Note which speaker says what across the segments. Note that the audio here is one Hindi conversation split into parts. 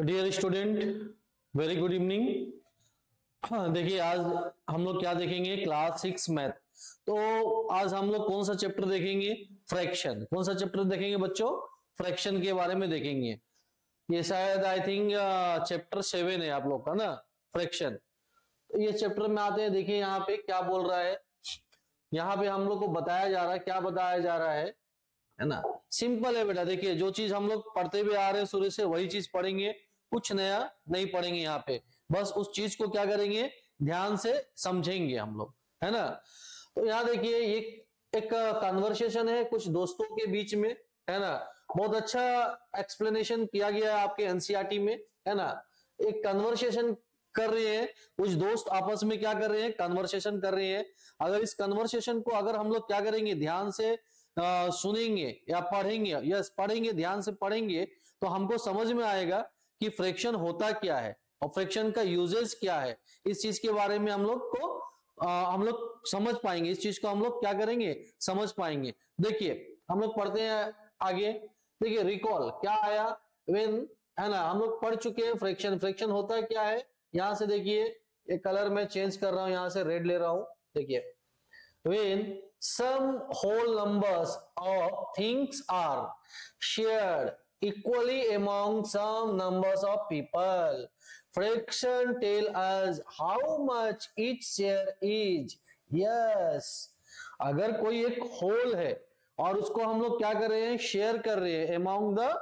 Speaker 1: Dear student, very good evening. देखिए आज हम लोग क्या देखेंगे, क्लास 6 मैथ। तो आज हम लोग कौन सा चैप्टर देखेंगे? फ्रैक्शन। कौन सा चैप्टर देखेंगे बच्चों? फ्रैक्शन के बारे में देखेंगे। ये शायद आई थिंक चैप्टर 7 है आप लोग का ना, फ्रैक्शन। तो ये चैप्टर में आते हैं। देखिए यहाँ पे क्या बोल रहा है, यहाँ पे हम लोग को बताया जा रहा है, क्या बताया जा रहा है ना। सिंपल है बेटा। देखिए जो चीज हम लोग पढ़ते हुए आ रहे हैं शुरू से, वही चीज पढ़ेंगे, कुछ नया नहीं पढ़ेंगे यहाँ पे। बस उस चीज को क्या करेंगे, ध्यान से समझेंगे हम लोग, है ना। तो यहाँ देखिए ये एक कन्वर्सेशन है कुछ दोस्तों के बीच में, है ना। बहुत अच्छा एक्सप्लेनेशन किया गया है आपके एनसीईआरटी में, है ना। एक कन्वर्सेशन कर रहे हैं, कुछ दोस्त आपस में क्या कर रहे हैं, कन्वर्सेशन कर रहे हैं। अगर इस कन्वर्सेशन को अगर हम लोग क्या करेंगे, ध्यान से सुनेंगे या पढ़ेंगे, यस पढ़ेंगे, ध्यान से पढ़ेंगे, तो हमको समझ में आएगा कि फ्रैक्शन होता क्या है और फ्रैक्शन का यूजेस क्या है। इस चीज के बारे में हम लोग समझ पाएंगे, इस चीज को हम लोग क्या करेंगे, समझ पाएंगे। देखिए हम लोग पढ़ते हैं आगे। देखिए रिकॉल क्या आया, व्हेन, है ना। हम लोग पढ़ चुके हैं फ्रैक्शन। फ्रैक्शन होता है क्या है, यहां से देखिए ये कलर मैं चेंज कर रहा हूं, यहां से रेड ले रहा हूं। देखिए when some whole numbers of things are shared equally among some numbers of people, fraction tell us how much each share is. Yes, अगर कोई एक होल है और उसको हम लोग क्या कर रहे हैं, शेयर कर रहे हैं among the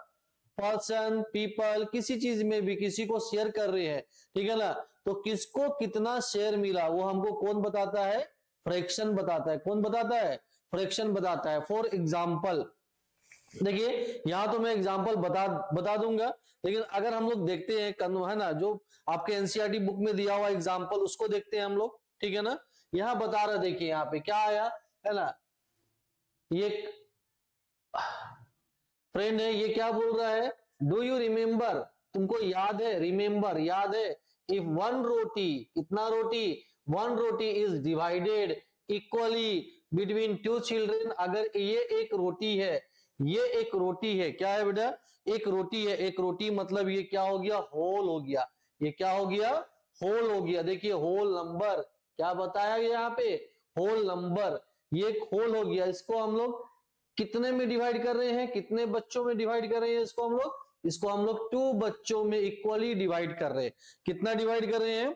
Speaker 1: पर्सन, पीपल, किसी चीज में भी किसी को शेयर कर रहे हैं, ठीक है ना। तो किसको कितना शेयर मिला वो हमको कौन बताता है, फ्रैक्शन बताता है। कौन बताता है, फ्रैक्शन बताता है। फॉर एग्जाम्पल देखिए यहां तो मैं एग्जाम्पल बता दूंगा, लेकिन अगर हम लोग देखते हैं, है ना, जो आपके एनसीईआरटी बुक में दिया हुआ एग्जाम्पल उसको देखते हैं हम लोग, ठीक है ना। यहां बता रहा, देखिए यहाँ पे क्या आया, है ना। ये फ्रेंड है, ये क्या बोल रहा है, डू यू रिमेंबर, तुमको याद है, रिमेंबर याद है, इफ वन रोटी, कितना रोटी, one roti is divided equally between two children, अगर ये एक रोटी है, ये एक रोटी है, क्या है बेटा, एक रोटी है। एक रोटी मतलब ये क्या हो गया, होल हो गया। ये क्या हो गया, होल हो गया। देखिए होल नंबर क्या बताया गया यहाँ पे, होल नंबर, ये एक होल हो गया। इसको हम लोग कितने में डिवाइड कर रहे हैं, कितने बच्चों में डिवाइड कर रहे हैं, इसको हम लोग 2 बच्चों में इक्वली डिवाइड कर रहे हैं। कितना डिवाइड कर रहे हैं,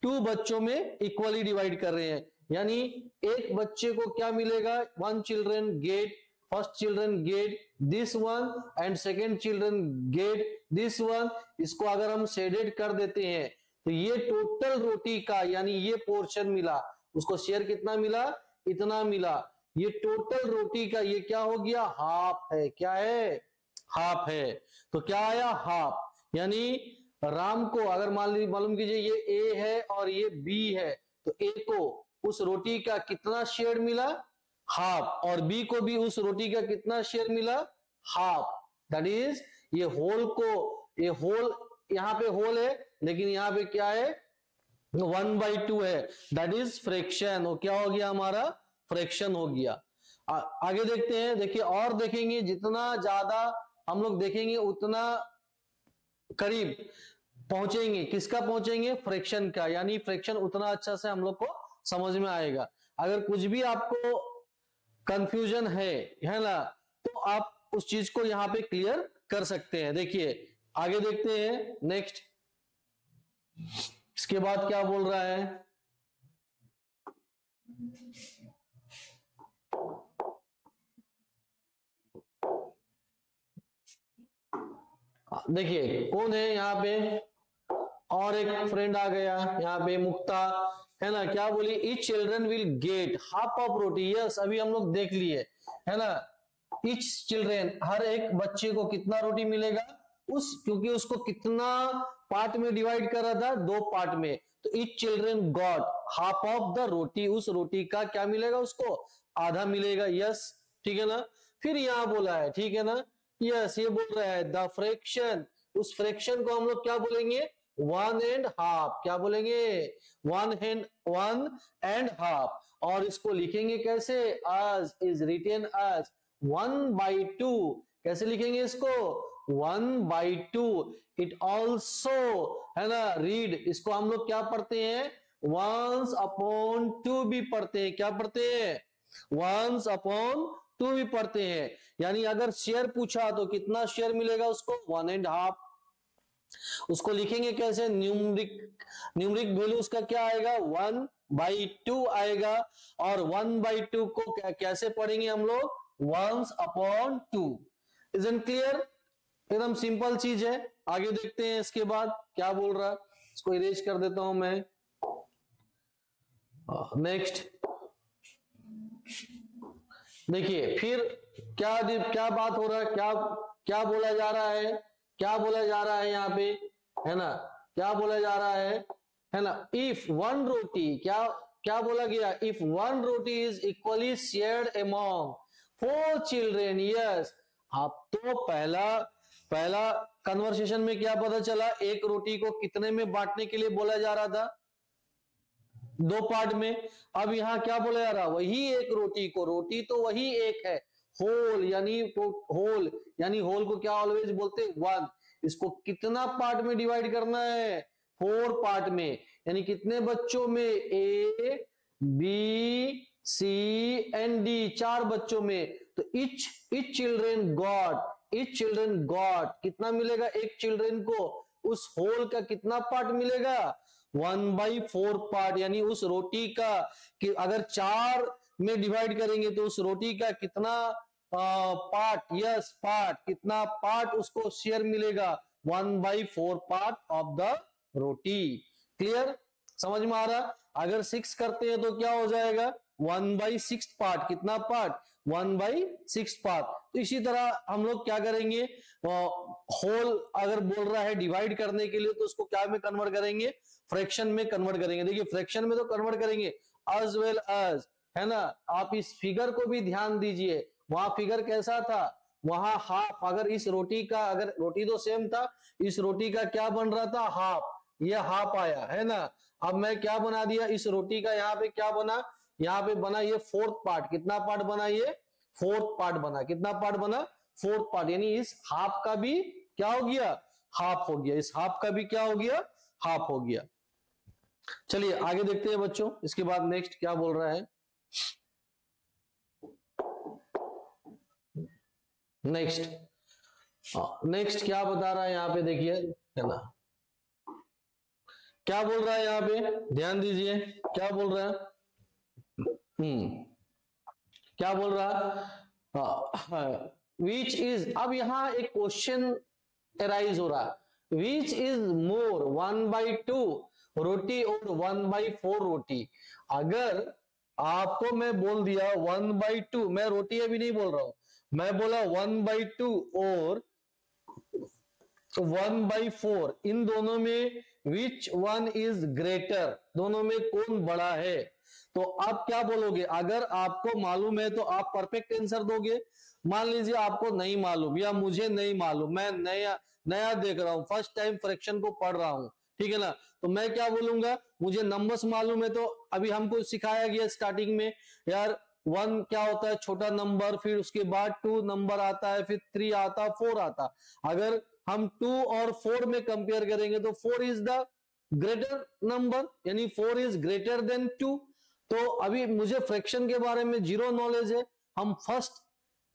Speaker 1: 2 बच्चों में इक्वली डिवाइड कर रहे हैं। यानी एक बच्चे को क्या मिलेगा, 1 children gate, first children get this one and second children get this one. इसको अगर हम शेडेड कर देते हैं तो ये टोटल रोटी का, यानी ये पोर्शन मिला, उसको शेयर कितना मिला, इतना मिला। ये टोटल रोटी का ये क्या हो गया, हाफ है। क्या है, हाफ है। तो क्या आया, हाफ। यानी राम को अगर मालूम कीजिए ये ए है और ये बी है, तो ए को उस रोटी का कितना शेयर मिला, हाफ, और बी को भी उस रोटी का कितना शेयर मिला, हाफ। दैट इज ये होल को, ये होल यहां पे होल है, लेकिन यहां पे क्या है, 1/2 है। That is fraction. और क्या हो गया हमारा, फ्रैक्शन हो गया। आगे देखते हैं। देखिए और देखेंगे, जितना ज्यादा हम लोग देखेंगे उतना करीब पहुंचेंगे, किसका पहुंचेंगे, फ्रैक्शन का। यानी फ्रैक्शन उतना अच्छा से हम लोग को समझ में आएगा। अगर कुछ भी आपको कंफ्यूजन है ना, तो आप उस चीज को यहां पे क्लियर कर सकते हैं। देखिए आगे देखते हैं नेक्स्ट, इसके बाद क्या बोल रहा है। देखिए कौन है यहाँ पे, और एक फ्रेंड आ गया यहाँ पे, मुक्ता, है ना। क्या बोली, each children will get half of roti. Yes अभी हम लोग देख लिए, है ना। ईच चिल्ड्रन, हर एक बच्चे को कितना रोटी मिलेगा, क्योंकि उसको कितना पार्ट में डिवाइड कर रहा था, 2 पार्ट में। तो each children got half of the roti, उस रोटी का क्या मिलेगा, उसको आधा मिलेगा। यस ठीक है ना। फिर यहां बोला है, ठीक है ना, यस ये बोल रहा है द फ्रैक्शन, उस फ्रैक्शन को हम लोग क्या बोलेंगे, 1.5। क्या बोलेंगे, 1.5। और इसको लिखेंगे कैसे, as is written as 1/2। कैसे लिखेंगे इसको, 1/2। इट ऑल्सो, है ना, रीड, इसको हम लोग क्या पढ़ते हैं, 1/2 भी पढ़ते हैं। क्या पढ़ते हैं, 1/2 भी पढ़ते हैं। यानी अगर शेयर पूछा तो कितना शेयर मिलेगा उसको, 1.5। उसको लिखेंगे कैसे, न्यूमरिक वैल्यू उसका क्या आएगा, 1/2 आएगा। और 1/2 को कैसे पढ़ेंगे हम लोग, 1/2। इजंट क्लियर, एकदम सिंपल चीज है। आगे देखते हैं इसके बाद क्या बोल रहा है, इसको इरेज कर देता हूं मैं। नेक्स्ट देखिए फिर क्या बात हो रहा है, क्या बोला जा रहा है, क्या बोला जा रहा है यहाँ पे, है ना, क्या बोला जा रहा है ना, इफ वन रोटी, क्या बोला गया, if one roti is equally shared among 4 children. Yes, आप तो पहला कन्वर्सेशन में क्या पता चला, एक रोटी को कितने में बांटने के लिए बोला जा रहा था, 2 पार्ट में। अब यहां क्या बोला जा रहा, वही एक रोटी को, रोटी तो वही एक है, होल यानी होल को क्या ऑलवेज बोलते, 1। इसको कितना पार्ट में डिवाइड करना है, 4 पार्ट में। यानी कितने बच्चों में, A B C and D, 4 बच्चों में। तो इच चिल्ड्रेन गॉट कितना मिलेगा, एक चिल्ड्रेन को उस होल का कितना पार्ट मिलेगा, 1/4 पार्ट। यानी उस रोटी का कि अगर 4 में डिवाइड करेंगे तो उस रोटी का कितना पार्ट, यस पार्ट, कितना पार्ट उसको शेयर मिलेगा, 1/4 part of the roti. Clear, समझ में आ रहा। अगर 6 करते हैं तो क्या हो जाएगा, 1/6 पार्ट, कितना पार्ट, 1/6 पार्ट। तो इसी तरह हम लोग क्या करेंगे, होल अगर बोल रहा है डिवाइड करने के लिए तो उसको क्या में कन्वर्ट करेंगे, फ्रैक्शन में कन्वर्ट करेंगे। देखिए फ्रैक्शन में तो कन्वर्ट करेंगे एज वेल एज, है ना। आप इस फिगर को भी ध्यान दीजिए, वहां फिगर कैसा था, वहां हाफ, अगर इस रोटी का, अगर रोटी तो सेम था, इस रोटी का क्या बन रहा था, हाफ, ये हाफ आया, है ना। अब मैं क्या बना दिया, इस रोटी का यहाँ पे क्या बना, यहाँ पे बना ये 4th पार्ट। कितना पार्ट बना, ये 4th पार्ट बना। कितना पार्ट बना, 4th पार्ट। यानी इस हाफ का भी क्या हो गया, हाफ हो गया। इस हाफ का भी क्या हो गया, हाफ हो गया। चलिए आगे देखते हैं बच्चों, इसके बाद नेक्स्ट क्या बोल रहा है। नेक्स्ट क्या बता रहा है यहाँ पे, देखिए, है ना, क्या बोल रहा है यहाँ पे, ध्यान दीजिए क्या बोल रहा है। क्या बोल रहा है, विच इज, अब यहां एक क्वेश्चन एराइज हो रहा है, विच इज मोर, 1/2 रोटी और 1/4 रोटी। अगर आपको मैं बोल दिया 1/2, मैं रोटी अभी नहीं बोल रहा हूं, मैं बोला 1/2 और 1/4, इन दोनों में विच वन इज ग्रेटर, दोनों में कौन बड़ा है। तो आप क्या बोलोगे, अगर आपको मालूम है तो आप परफेक्ट आंसर दोगे। मान लीजिए आपको नहीं मालूम या मुझे नहीं मालूम, मैं नया देख रहा हूं, फर्स्ट टाइम फ्रैक्शन को पढ़ रहा हूं, ठीक है ना, तो मैं क्या बोलूंगा, मुझे नंबर्स मालूम है। तो अभी हमको सिखाया गया स्टार्टिंग में, यार 1 क्या होता है, छोटा नंबर, फिर उसके बाद 2 नंबर आता है, फिर 3 आता, 4 आता। अगर हम 2 और 4 में कंपेयर करेंगे तो 4 इज द ग्रेटर नंबर, यानी 4 इज ग्रेटर देन 2। तो अभी मुझे फ्रैक्शन के बारे में 0 नॉलेज है, हम फर्स्ट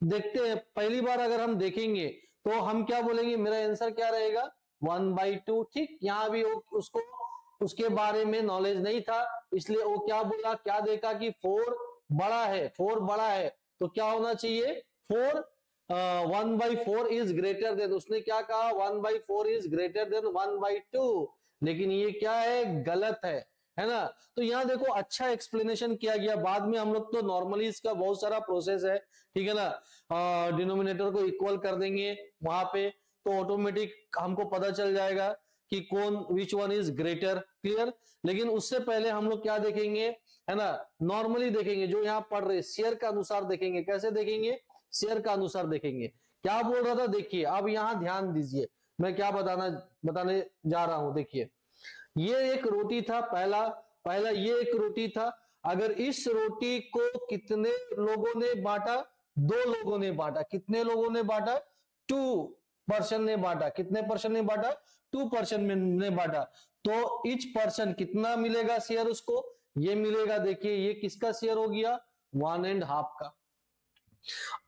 Speaker 1: देखते हैं, पहली बार अगर हम देखेंगे तो हम क्या बोलेंगे, मेरा आंसर क्या रहेगा, 1/2। ठीक, यहां भी उसको उसके बारे में नॉलेज नहीं था, इसलिए वो क्या बोला, क्या देखा कि 4 बड़ा है, 4 बड़ा है, तो क्या होना चाहिए, 1/4 इज ग्रेटर देन, उसने क्या कहा, 1/4 इज ग्रेटर देन 1/2। लेकिन ये क्या है, गलत है ना। तो यहाँ देखो अच्छा एक्सप्लेनेशन किया गया। बाद में हम लोग तो नॉर्मली इसका बहुत सारा प्रोसेस है, ठीक है ना, डिनोमिनेटर को इक्वल कर देंगे वहां पे, तो ऑटोमेटिक हमको पता चल जाएगा कि कौन, which one is greater. Clear, लेकिन उससे पहले हम लोग क्या देखेंगे, है ना, नॉर्मली देखेंगे, जो यहाँ पढ़ रहे शेयर का अनुसार देखेंगे। कैसे देखेंगे, शेयर का अनुसार देखेंगे। क्या बोल रहा था, देखिए अब यहाँ ध्यान दीजिए, मैं क्या बताने जा रहा हूं। देखिए ये एक रोटी था, पहला ये एक रोटी था। अगर इस रोटी को कितने लोगों ने बांटा, 2 लोगों ने बांटा। कितने लोगों ने बांटा, 2 पर्सन ने बांटा, कितने पर्सन ने बांटा, 2 पर्सन ने बांटा, तो ईच पर्सन कितना मिलेगा शेयर उसको, ये मिलेगा, देखिए ये किसका शेयर हो गया, 1.5 का।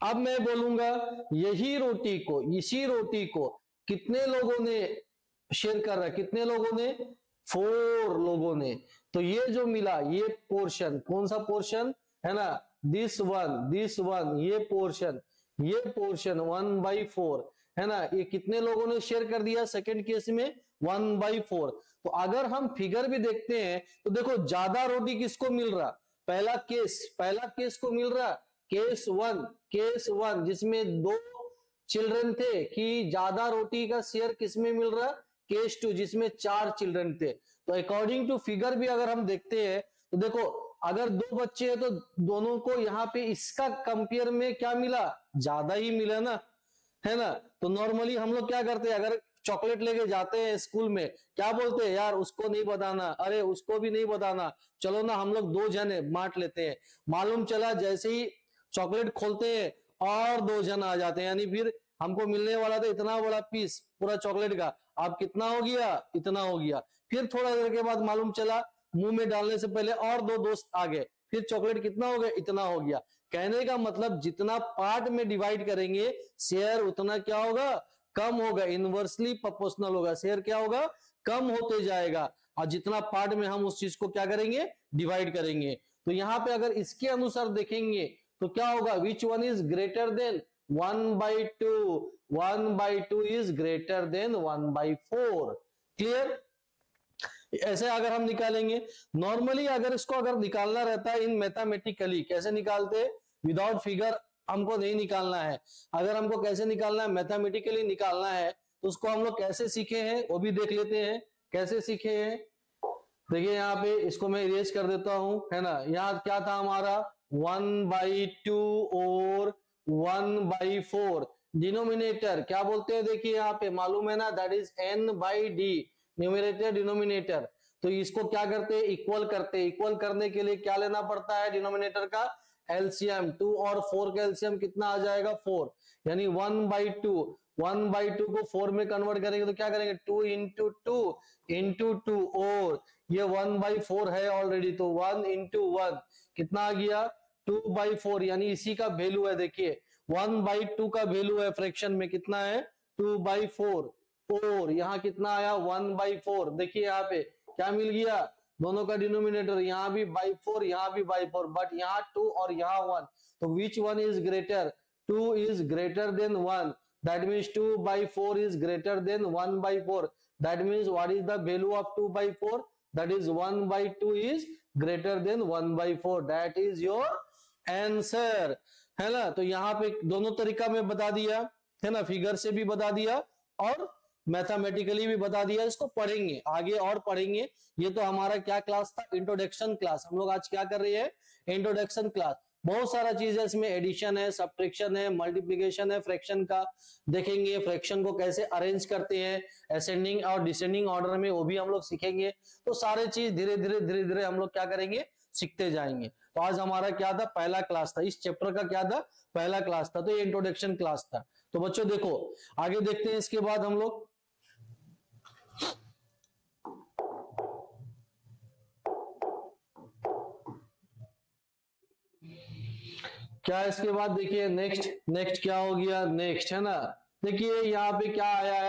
Speaker 1: अब मैं बोलूंगा यही रोटी को, इसी रोटी को कितने लोगों ने शेयर कर रहा है, कितने लोगों ने, 4 लोगों ने। तो ये जो मिला ये पोर्शन, कौन सा पोर्शन है ना, दिस वन, ये पोर्शन 1/4 है ना, ये कितने लोगों ने शेयर कर दिया सेकंड केस में, 1/4। तो अगर हम फिगर भी देखते हैं तो देखो ज्यादा रोटी किसको मिल रहा, पहला केस को मिल रहा, केस वन जिसमें 2 चिल्ड्रन थे कि ज्यादा रोटी का शेयर किसमें मिल रहा, केस 2 जिसमें 4 चिल्ड्रन थे। तो अकॉर्डिंग टू फिगर भी अगर हम देखते हैं तो देखो अगर 2 बच्चे हैं तो दोनों को यहाँ पे इसका कंपेयर में क्या मिला, ज्यादा ही मिला ना, है ना। तो नॉर्मली हम लोग क्या करते हैं, अगर चॉकलेट लेके जाते हैं स्कूल में, क्या बोलते हैं, यार उसको नहीं बताना, अरे उसको भी नहीं बताना, चलो ना हम लोग 2 जने बांट लेते हैं। मालूम चला जैसे ही चॉकलेट खोलते हैं और 2 जन आ जाते हैं, यानी फिर हमको मिलने वाला था इतना बड़ा पीस पूरा चॉकलेट का, अब कितना हो गया, इतना हो गया। फिर थोड़ा देर के बाद मालूम चला मुंह में डालने से पहले और 2 दोस्त आ गए, फिर चॉकलेट कितना हो गया, इतना हो गया। कहने का मतलब जितना पार्ट में डिवाइड करेंगे शेयर उतना क्या होगा, कम होगा, इनवर्सली प्रोपोर्शनल होगा, शेयर क्या होगा, कम होते जाएगा। और जितना पार्ट में हम उस चीज को क्या करेंगे, डिवाइड करेंगे। तो यहाँ पे अगर इसके अनुसार देखेंगे तो क्या होगा, which one is greater than 1/2, 1/2 is greater than 1/4। Clear. ऐसे अगर हम निकालेंगे, नॉर्मली अगर इसको अगर निकालना रहता है इन मैथमेटिकली, कैसे निकालते, विदाउट फिगर हमको नहीं निकालना है। अगर हमको कैसे निकालना है, मैथमेटिकली निकालना है, तो उसको हम लोग कैसे सीखे हैं वो भी देख लेते हैं, कैसे सीखे हैं। देखिए यहाँ पे इसको मैं इरेज कर देता हूं, है ना। यहाँ क्या था हमारा, 1/2 और 1/4। डिनोमिनेटर क्या बोलते हैं, देखिए यहाँ पे मालूम है ना, that is n/d, numerator denominator. तो इसको क्या करते हैं, इक्वल करते हैं। इक्वल करने के लिए क्या लेना पड़ता है, डिनोमिनेटर का एलसीएम। 2 और 4 का एलसीएम कितना आ जाएगा, 4, यानी 1/2 को 4 में कन्वर्ट करेंगे तो क्या करेंगे, 2 इंटू 2 और ये 1/4 है ऑलरेडी, तो 1 इंटू 1 कितना आ गया, 2/4, यानी इसी का वैल्यू है। देखिए 1/2 का वैल्यू है फ्रैक्शन में कितना है, 2/4, और यहाँ कितना आया, 1/4। देखिए यहाँ पे क्या मिल गया, दोनों का डिनोमिनेटर, यहाँ भी 4, यहाँ भी 4, बट यहाँ 2 और यहाँ 1। तो which one is greater, 2 is greater than 1, that means 2/4 is greater than 1/4। That means what is the value of 2/4, that is 1/2 is greater than 1/4। That is your answer, है ना। तो यहाँ पे दोनों तरीका में बता दिया, है ना, फिगर से भी बता दिया और मैथमेटिकली भी बता दिया। इसको पढ़ेंगे आगे और पढ़ेंगे। ये तो हमारा क्या क्लास था, इंट्रोडक्शन क्लास। हम लोग आज क्या कर रहे हैं, इंट्रोडक्शन क्लास। बहुत सारा चीज है इसमें, एडिशन है, सब्ट्रैक्शन है, मल्टीप्लिकेशन है, फ्रैक्शन का देखेंगे, फ्रैक्शन को कैसे अरेंज करते हैं असेंडिंग और डिसेंडिंग ऑर्डर में, वो भी हम लोग सीखेंगे। तो सारे चीज धीरे धीरे हम लोग क्या करेंगे, सीखते जाएंगे। तो आज हमारा क्या था, पहला क्लास था, इस चैप्टर का क्या था, पहला क्लास था। तो ये इंट्रोडक्शन क्लास था। तो बच्चों देखो आगे देखते हैं, इसके बाद हम लोग क्या, इसके बाद देखिए नेक्स्ट क्या हो गया, नेक्स्ट है ना। देखिए यहाँ पे क्या आया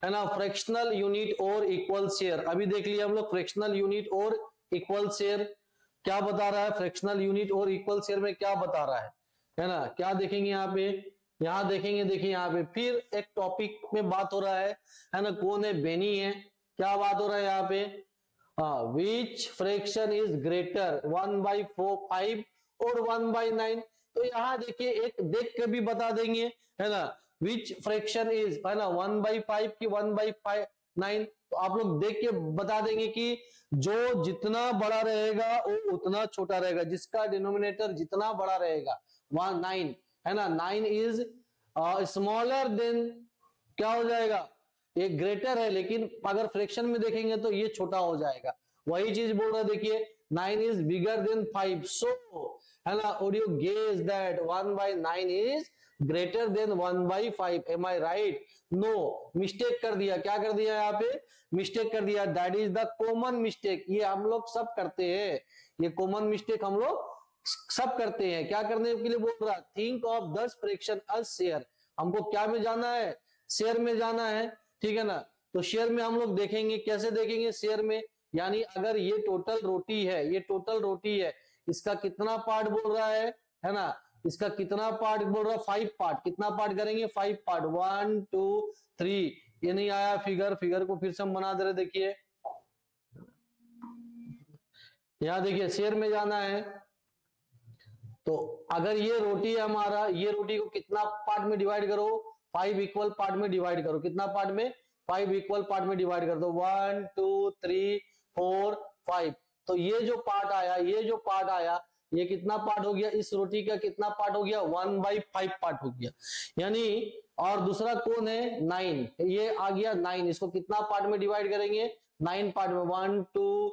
Speaker 1: है ना, फ्रैक्शनल यूनिट और इक्वल शेयर। अभी देख लिया हम लोग फ्रैक्शनल यूनिट और इक्वल शेयर क्या बता रहा है, फ्रैक्शनल यूनिट और इक्वल शेयर में क्या बता रहा है ना। क्या देखेंगे यहाँ पे, यहाँ देखेंगे, देखिए यहाँ पे फिर एक टॉपिक में बात हो रहा है ना, कौन है, बेनी है। क्या बात हो रहा है यहाँ पे, विच फ्रैक्शन इज ग्रेटर, 1/5 और 1/9। तो यहाँ देखिए एक देख के भी बता देंगे, है ना, विच फ्रैक्शन इज, है ना, 1/5 की 1/9। तो आप लोग देख के बता देंगे कि जो जितना बड़ा रहेगा वो उतना छोटा रहेगा, जिसका डिनोमिनेटर जितना बड़ा रहेगा, 9 है ना, 9 इज स्मॉलर देन, क्या हो जाएगा, ये ग्रेटर है, लेकिन अगर फ्रैक्शन में देखेंगे तो ये छोटा हो जाएगा। वही चीज बोल रहा है, देखिए 9 इज बिगर देन 5, सो है ना, would you guess that 1/9 is greater than 1/5, am I right? No, mistake कर दिया। क्या कर दिया यहाँ पे? मिस्टेक कर दिया। That is the common mistake. ये हम लोग सब करते हैं, ये कॉमन मिस्टेक हम लोग सब करते हैं। क्या करने के लिए बोल रहा? Think of 10 fraction a share. हमको क्या में जाना है? शेयर में जाना है, ठीक है ना? तो शेयर में हम लोग देखेंगे, कैसे देखेंगे शेयर में? यानी अगर ये टोटल रोटी है, ये टोटल रोटी है, इसका कितना पार्ट बोल रहा है ना? इसका कितना पार्ट बोल रहा है? 5 पार्ट। कितना पार्ट करेंगे? 5 पार्ट। 1 2 3। ये नहीं आया फिगर, फिगर को फिर से हम बना दे रहे। देखिए यहां देखिए शेयर में जाना है, तो अगर ये रोटी है हमारा, ये रोटी को कितना पार्ट में डिवाइड करो? 5 इक्वल पार्ट में डिवाइड करो। कितना पार्ट में? 5 इक्वल पार्ट में डिवाइड कर दो। 1 2 3 4 5। तो ये जो पार्ट आया, ये जो पार्ट आया, ये कितना पार्ट हो गया? इस रोटी का कितना पार्ट हो गया? 1/5 पार्ट हो गया। यानी और दूसरा कौन है? 9। ये आ गया 9। इसको कितना पार्ट में डिवाइड करेंगे? 9 पार्ट में। 1 2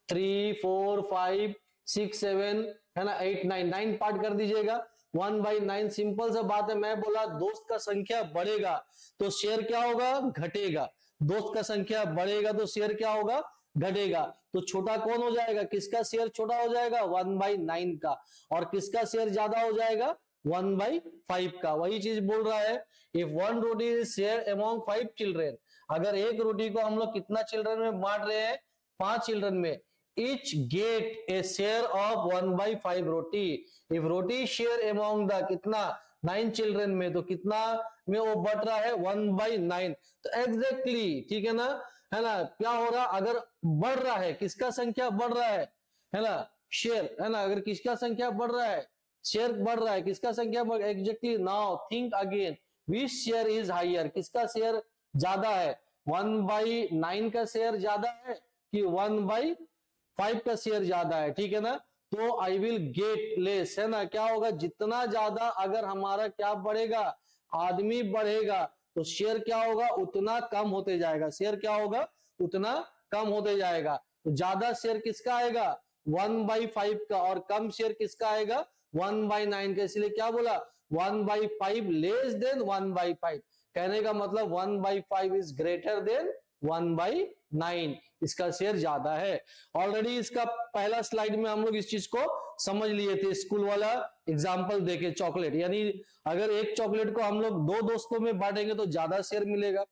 Speaker 1: 3 4 5 6 7 है ना, 8 9, 9 पार्ट कर दीजिएगा। 1/9। सिंपल सा बात है। मैं बोला दोस्त का संख्या बढ़ेगा तो शेयर क्या होगा? घटेगा। दोस्त का संख्या बढ़ेगा तो शेयर क्या होगा? घटेगा। तो छोटा कौन हो जाएगा? किसका शेयर छोटा हो जाएगा? 1/9 का। और किसका शेयर ज्यादा हो जाएगा? 1/5 का। वही चीज बोल रहा है, if one roti is share among 5 children. अगर एक रोटी को हम लोग कितना चिल्ड्रन में बांट रहे हैं? 5 चिल्ड्रन में। each get a share of 1/5 roti. if roti share among the कितना? 9 चिल्ड्रन में, तो कितना में वो बट रहा है? 1/9। तो एग्जैक्टली, ठीक है ना, है ना? क्या हो रहा? अगर बढ़ रहा है, किसका संख्या बढ़ रहा है ना? शेयर, है ना? अगर किसका संख्या बढ़ रहा है? शेयर बढ़ रहा है। किसका संख्या बढ़? Exactly. Now think again, which share is higher? किसका शेयर ज्यादा है? 1/9 का शेयर ज्यादा है कि 1/5 का शेयर ज्यादा है? ठीक है ना? तो आई विल गेट लेस, है ना? क्या होगा? जितना ज्यादा अगर हमारा क्या बढ़ेगा? आदमी बढ़ेगा तो शेयर क्या होगा? उतना कम होते जाएगा। शेयर क्या होगा? उतना कम होते जाएगा। तो ज्यादा शेयर किसका आएगा? 1/5 का। और कम शेयर किसका आएगा? 1/9 का। इसलिए क्या बोला? 1/5 लेस देन 1/5। कहने का मतलब 1/5 इज ग्रेटर देन 1/9। इसका शेयर ज्यादा है। ऑलरेडी इसका पहला स्लाइड में हम लोग इस चीज को समझ लिए थे, स्कूल वाला एग्जाम्पल देके। चॉकलेट, यानी अगर एक चॉकलेट को हम लोग 2 दोस्तों में बांटेंगे तो ज्यादा शेयर मिलेगा।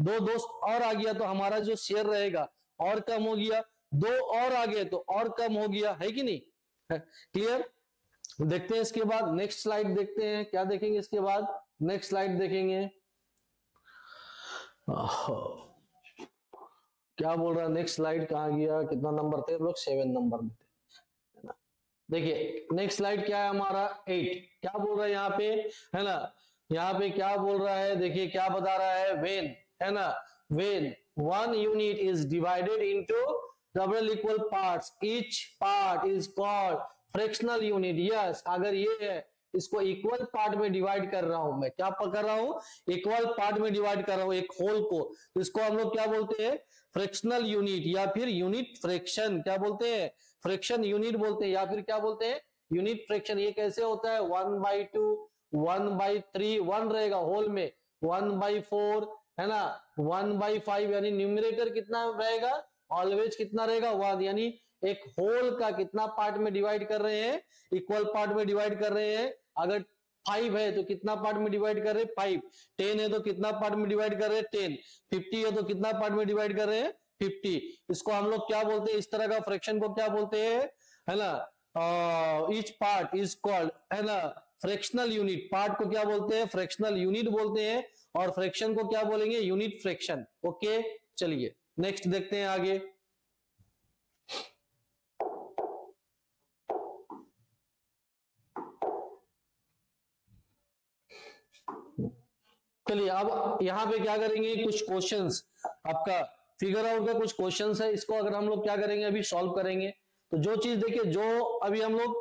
Speaker 1: 2 दोस्त और आ गया तो हमारा जो शेयर रहेगा और कम हो गया। 2 और आ गए तो और कम हो गया, है कि नहीं? क्लियर? देखते हैं इसके बाद नेक्स्ट स्लाइड देखते हैं, क्या देखेंगे इसके बाद? नेक्स्ट स्लाइड देखेंगे। क्या बोल रहा है? नेक्स्ट स्लाइड कहां गया? कितना नंबर थे हम लोग? 7 नंबर में थे। देखिए नेक्स्ट स्लाइड क्या है हमारा? 8। क्या बोल रहा है यहाँ पे, है ना? यहाँ पे क्या बोल रहा है? देखिए क्या बता रहा है? वेन, है ना? When 1 unit is divided into double equal parts, each part is called fractional unit. Yes, अगर ये है, इसको इक्वल पार्ट में डिवाइड कर रहा हूं मैं। क्या कर रहा हूं? इक्वल पार्ट में डिवाइड कर रहा हूं एक होल को। तो इसको हम लोग क्या बोलते हैं? फ्रैक्शनल यूनिट, या फिर यूनिट फ्रैक्शन। क्या बोलते हैं? फ्रैक्शन यूनिट बोलते हैं, या फिर क्या बोलते हैं? Unit fraction. ये कैसे होता है? 1/2 1/3 1 रहेगा होल में, 1/4 है ना, 1/5। यानी न्यूमरेटर कितना रहेगा? ऑलवेज कितना रहेगा? 1। यानी एक होल का कितना पार्ट में डिवाइड कर रहे हैं? इक्वल पार्ट में डिवाइड कर रहे हैं। अगर 5 है तो कितना पार्ट में डिवाइड कर रहे हैं? 5। 10 है तो कितना पार्ट में डिवाइड कर रहे हैं? 10। 50 है तो कितना पार्ट में डिवाइड कर रहे हैं? 50। इसको हम लोग क्या बोलते हैं? इस तरह का फ्रैक्शन को क्या बोलते हैं, है ना? ईच पार्ट इज कॉल्ड, है ना, फ्रैक्शनल यूनिट। पार्ट को क्या बोलते हैं? फ्रैक्शनल यूनिट बोलते हैं। और फ्रैक्शन को क्या बोलेंगे? Unit fraction. ओके, चलिए नेक्स्ट देखते हैं आगे। चलिए अब यहाँ पे क्या करेंगे? कुछ क्वेश्चंस, आपका फिगर आउट का कुछ क्वेश्चंस है। इसको अगर हम लोग क्या करेंगे? अभी सॉल्व करेंगे। तो जो चीज देखिए, जो अभी हम लोग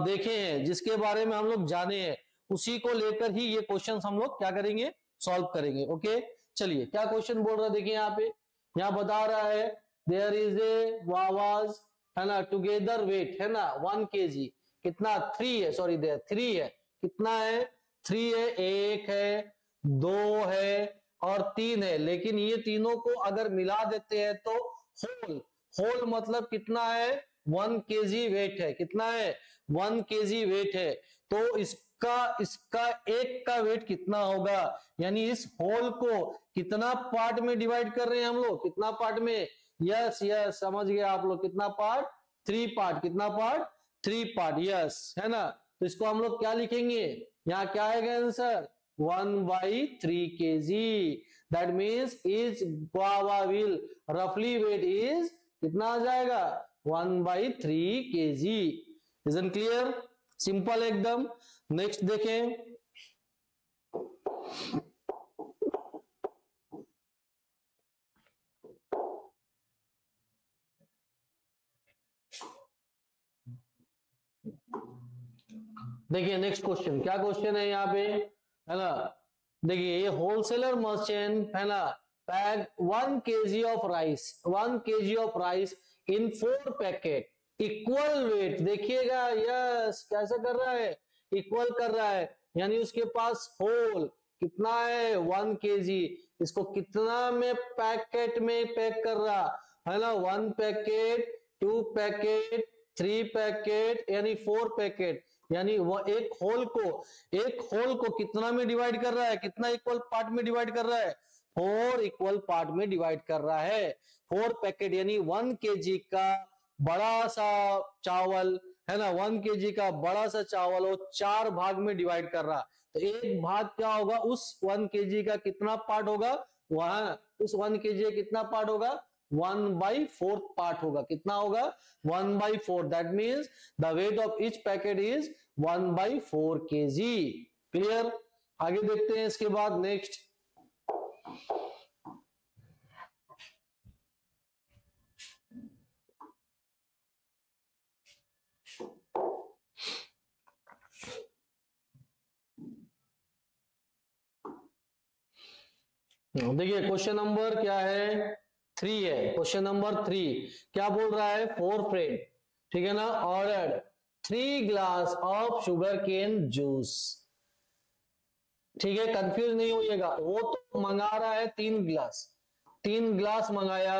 Speaker 1: देखे हैं, जिसके बारे में हम लोग जाने हैं, उसी को लेकर ही ये क्वेश्चंस हम लोग क्या करेंगे? सॉल्व करेंगे। ओके, चलिए क्या क्वेश्चन बोल रहा है? देखिए यहाँ पे, यहाँ बता रहा है देयर इज ए वावाज, है ना, टुगेदर वेट, है ना, 1 kg। कितना? 3 है, सॉरी देयर 3 है। कितना है? 3 है, 1 है, 2 है और 3 है, लेकिन ये तीनों को अगर मिला देते हैं तो होल, होल मतलब कितना है, 1 kg वेट है, कितना है, 1 kg वेट है। तो इसका इसका एक का वेट कितना होगा, यानी इस होल को कितना पार्ट में डिवाइड कर रहे हैं हम लोग, कितना पार्ट में, यस यस समझ गए आप लोग, कितना पार्ट, 3 पार्ट, कितना पार्ट, 3 पार्ट, यस है ना। तो इसको हम लोग क्या लिखेंगे, यहाँ क्या आएगा answer, 1/3 kg, that means etch guava will रफली वेट इज कितना आ जाएगा, 1/3 kg। इजंट क्लियर, सिंपल एकदम। नेक्स्ट देखें, देखिए नेक्स्ट क्वेश्चन, क्या क्वेश्चन है यहाँ पे, है ना। देखिए ये होलसेलर मर्चेंट है ना, pack 1 kg of rice, 1 kg of rice in 4 packet equal weight, देखिएगा यस कैसे कर रहा है, इक्वल कर रहा है, यानी उसके पास होल कितना है, 1 kg, इसको कितना में पैकेट में पैक कर रहा है ना, 1 पैकेट, 2 पैकेट, 3 पैकेट, यानी 4 पैकेट, यानी वो एक होल को कितना में डिवाइड कर रहा है, कितना इक्वल पार्ट में डिवाइड कर रहा है, 4 इक्वल पार्ट में डिवाइड कर रहा है। 4 पैकेट यानी 1 kg का बड़ा सा चावल है ना, 1 kg का बड़ा सा चावल वो 4 भाग में डिवाइड कर रहा, तो एक भाग क्या होगा, उस 1 kg का कितना पार्ट होगा, वहां उस 1 kg का कितना पार्ट होगा, 1/4 पार्ट होगा, कितना होगा, 1/4, that means the weight of each packet is 1/4 kg। Clear, आगे देखते हैं इसके बाद नेक्स्ट। देखिए क्वेश्चन नंबर क्या है, 3 है, क्वेश्चन नंबर 3 क्या बोल रहा है, 4 फ्रेंड, ठीक है ना, order 3 glass of sugar cane juice, ठीक है, कंफ्यूज नहीं होइएगा, वो तो मंगा रहा है 3 ग्लास, 3 ग्लास मंगाया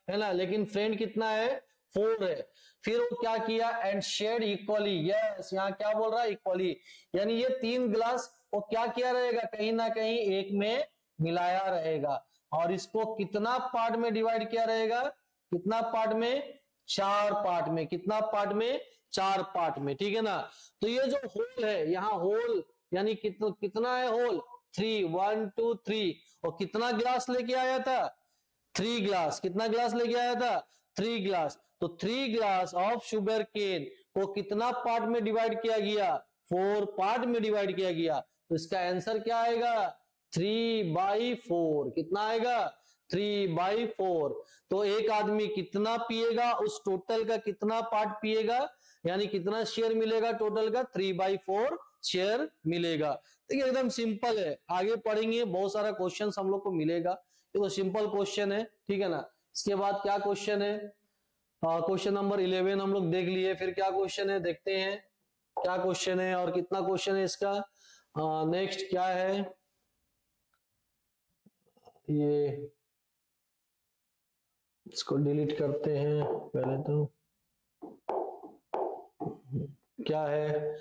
Speaker 1: है ना, लेकिन फ्रेंड कितना है, 4 है, फिर वो क्या किया, एंड शेयर्ड इक्वली, यस यहाँ क्या बोल रहा है, इक्वली, यानी ये 3 ग्लास वो क्या किया रहेगा, कहीं ना कहीं एक में मिलाया रहेगा, और इसको कितना पार्ट में डिवाइड किया रहेगा, कितना पार्ट में, 4 पार्ट में, कितना पार्ट में, 4 पार्ट में, ठीक है ना। तो ये जो होल है, यहाँ होल यानी कितना है होल, 3, 1 2 3, और कितना ग्लास लेके आया था, 3 ग्लास, कितना ग्लास लेके आया था, 3 ग्लास, तो 3 ग्लास ऑफ शुगर केन को कितना पार्ट में डिवाइड किया गया, 4 पार्ट में डिवाइड किया गया, तो इसका आंसर क्या आएगा, 3/4, कितना आएगा, 3/4। तो एक आदमी कितना पिएगा, उस टोटल का कितना पार्ट पिएगा, यानी कितना शेयर मिलेगा टोटल का, 3/4 शेयर मिलेगा। देखिए एकदम सिंपल है, आगे पढ़ेंगे बहुत सारा क्वेश्चन हम लोग को मिलेगा, ये तो सिंपल क्वेश्चन है, ठीक है ना। इसके बाद क्या क्वेश्चन है, क्वेश्चन नंबर 11 हम लोग देख लिए, फिर क्या क्वेश्चन है देखते हैं, क्या क्वेश्चन है और कितना क्वेश्चन है इसका। नेक्स्ट क्या है, ये इसको डिलीट करते हैं पहले, तो क्या है,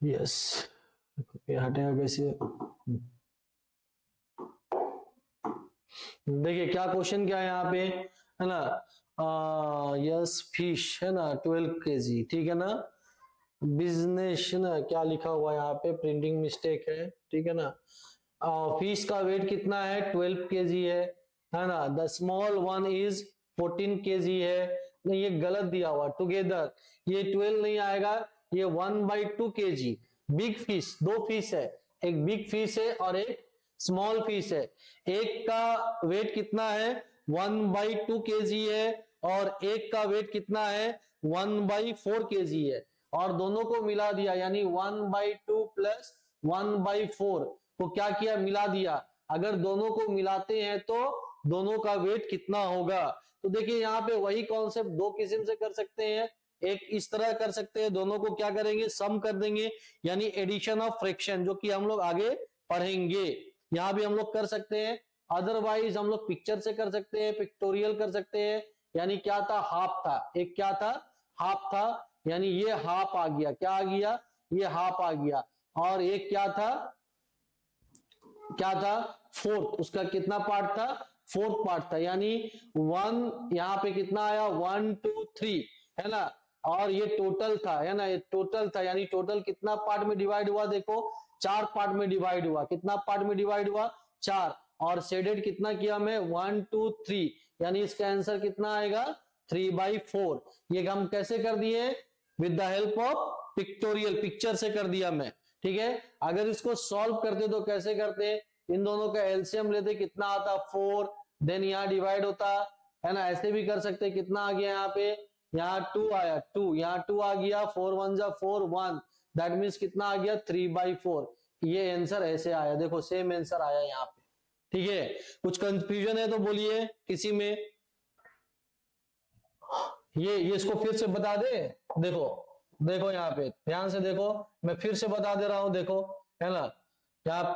Speaker 1: यस ये हटेगा कैसे, देखिए क्या क्वेश्चन क्या है यहाँ पे, है ना, यस फिश है ना 12 kg, ठीक है ना, बिजनेस ना क्या लिखा हुआ है यहाँ पे, प्रिंटिंग मिस्टेक है, ठीक है ना, फिश का वेट कितना है, 12 kg है ना, the small one is 14 kg है, नहीं ये गलत दिया हुआ, टुगेदर ये 12 नहीं आएगा, ये 1/2 kg, बिग फिश, 2 फिश है, एक बिग फिश है और एक स्मॉल फिश है, एक का वेट कितना है, 1/2 kg है, और एक का वेट कितना है, 1/4 kg है, और दोनों को मिला दिया, यानी 1/2 प्लस 1/4 को क्या किया, मिला दिया, अगर दोनों को मिलाते हैं तो दोनों का वेट कितना होगा। तो देखिए यहाँ पे वही कॉन्सेप्ट दो किस्म से कर सकते हैं, एक इस तरह कर सकते हैं, दोनों को क्या करेंगे, सम कर देंगे, यानी एडिशन ऑफ फ्रैक्शन, जो कि हम लोग आगे पढ़ेंगे। यहां भी हम लोग कर सकते हैं, अदरवाइज हम लोग पिक्चर से कर सकते हैं, पिक्टोरियल कर सकते हैं। यानी क्या था, हाफ था, एक क्या था, हाफ था, यानी ये हाफ आ गया, क्या आ गया, ये हाफ आ गया, और एक क्या था, क्या था, फोर्थ, उसका कितना पार्ट था, फोर्थ पार्ट था, यानी वन, यहाँ पे कितना आया, 1 2 3, है ना, और ये टोटल था, है ना, ये टोटल था, यानी टोटल कितना पार्ट में डिवाइड हुआ, देखो 4 पार्ट में डिवाइड हुआ, कितना पार्ट में डिवाइड हुआ, 4, और शेडेड कितना किया मैं, 1 2 3, यानी इसका आंसर कितना आएगा, 3/4। ये हम कैसे कर दिए, with the help of pictorial, picture से कर दिया मैं, ठीक है। अगर इसको सॉल्व करते तो कैसे करते, इन दोनों का एलसीएम लेते, कितना आता, 4, देन यहाँ डिवाइड होता, है ना, ऐसे भी कर सकते, कितना आ गया यहाँ पे, यहाँ 2 आया, 2, यहाँ 2 आ गया, 4 1 जा 4 1, दैट मीन्स कितना आ गया, 3/4। ये आंसर ऐसे आया, देखो सेम आंसर आया यहाँ पे, ठीक है। कुछ कंफ्यूजन है तो बोलिए किसी में, ये इसको फिर से बता दे, देखो देखो यहाँ पे ध्यान से देखो, मैं फिर से बता दे रहा हूं, देखो, है ना, यहाँ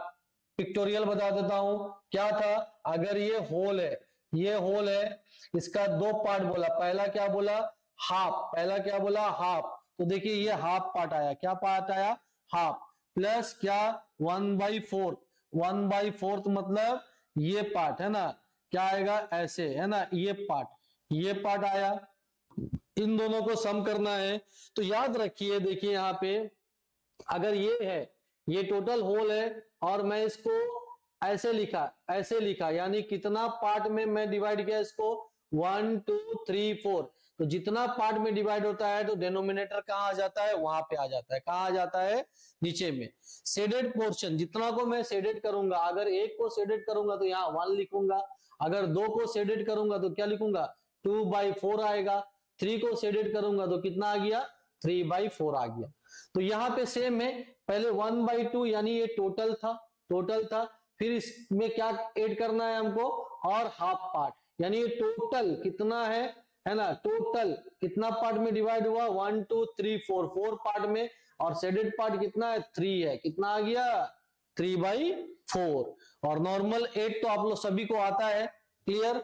Speaker 1: पिक्टोरियल बता देता हूं, क्या था, अगर ये होल है, ये होल है, इसका 2 पार्ट बोला, पहला क्या बोला, हाफ, पहला क्या बोला, हाफ, तो देखिए ये हाफ पार्ट आया, क्या पार्ट आया, हाफ, प्लस क्या, 1/4, 1/4 मतलब ये पार्ट, है ना, क्या आएगा, ऐसे, है ना, ये पार्ट आया, इन दोनों को सम करना है। तो याद रखिए, देखिए यहाँ पे अगर ये है, ये टोटल होल है, और मैं इसको ऐसे लिखा, यानी कितना पार्ट में मैं डिवाइड किया इसको, 1 2 3 4, तो जितना पार्ट में डिवाइड होता है तो डिनोमिनेटर कहाँ आ जाता है, वहां पे आ जाता है, कहाँ आ जाता है, नीचे में। शेडेड पोर्शन, जितना को मैं शेडेड करूंगा, अगर एक को शेडेड करूंगा तो यहाँ 1 लिखूंगा, अगर 2 को शेडेड करूंगा तो क्या लिखूंगा, 2/4 आएगा, 3 को शेडेड करूंगा तो कितना आ गया, 3/4 आ गया। तो यहाँ पे सेम है, पहले 1/2, यानी ये टोटल था, फिर इसमें क्या ऐड करना है हमको, और हाफ पार्ट, यानी ये टोटल कितना है ना, टोटल कितना पार्ट में डिवाइड हुआ, 1 2 3 4 पार्ट में, और शेडेड पार्ट कितना है, 3 है, कितना आ गया, 3/4। और नॉर्मल 8 तो आप लोग सभी को आता है, क्लियर।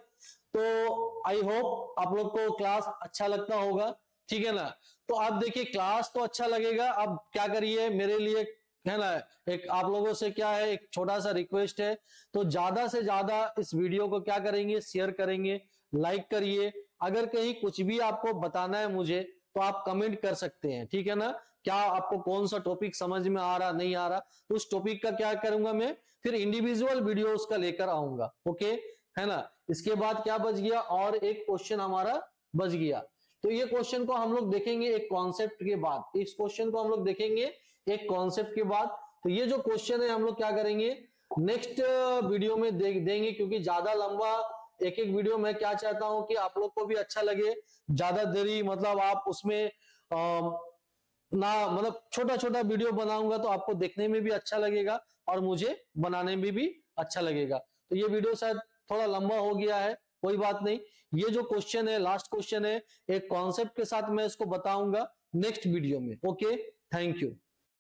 Speaker 1: तो आई होप आप लोग को क्लास अच्छा लगता होगा, ठीक है ना। तो आप देखिए क्लास तो अच्छा लगेगा, अब क्या करिए, मेरे लिए, है ना, एक आप लोगों से क्या है, एक छोटा सा रिक्वेस्ट है, तो ज्यादा से ज्यादा इस वीडियो को क्या करेंगे, शेयर करेंगे, लाइक करिए। अगर कहीं कुछ भी आपको बताना है मुझे तो आप कमेंट कर सकते हैं, ठीक है ना, क्या आपको कौन सा टॉपिक समझ में आ रहा, नहीं आ रहा, तो उस टॉपिक का क्या करूंगा मैं, फिर इंडिविजुअल वीडियो उसका लेकर आऊंगा, ओके, है ना। इसके बाद क्या बच गया, और एक क्वेश्चन हमारा बच गया, तो ये क्वेश्चन को हम लोग देखेंगे एक कॉन्सेप्ट के बाद, इस क्वेश्चन को हम लोग देखेंगे एक कॉन्सेप्ट के बाद। तो ये जो क्वेश्चन है हम लोग क्या करेंगे, नेक्स्ट वीडियो में देंगे, क्योंकि ज्यादा लंबा एक वीडियो मैं क्या चाहता हूं कि आप लोग को भी अच्छा लगे, ज्यादा देरी मतलब आप उसमें ना, मतलब छोटा छोटा वीडियो बनाऊंगा तो आपको देखने में भी अच्छा लगेगा और मुझे बनाने में भी अच्छा लगेगा। तो ये वीडियो शायद थोड़ा लंबा हो गया है, कोई बात नहीं, ये जो क्वेश्चन है, लास्ट क्वेश्चन है, एक कॉन्सेप्ट के साथ मैं इसको बताऊंगा नेक्स्ट वीडियो में, ओके, थैंक यू।